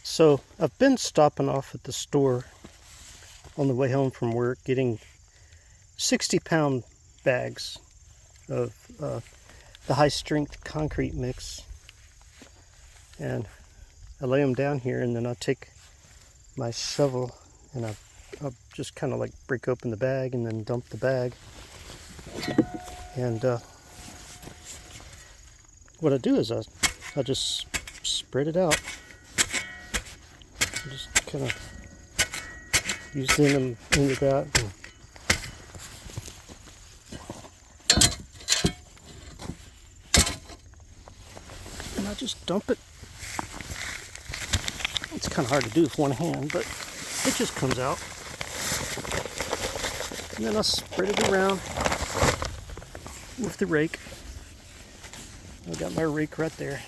So I've been stopping off at the store on the way home from work, getting 60-pound bags of the high-strength concrete mix, and I lay them down here, and then I take my shovel and I'll just kind of like break open the bag and then dump the bag. And what I do is I just spread it out. I just kind of use them into that. And I just dump it. It's kind of hard to do with one hand, but it just comes out. And then I'll spread it around with the rake. I've got my rake right there.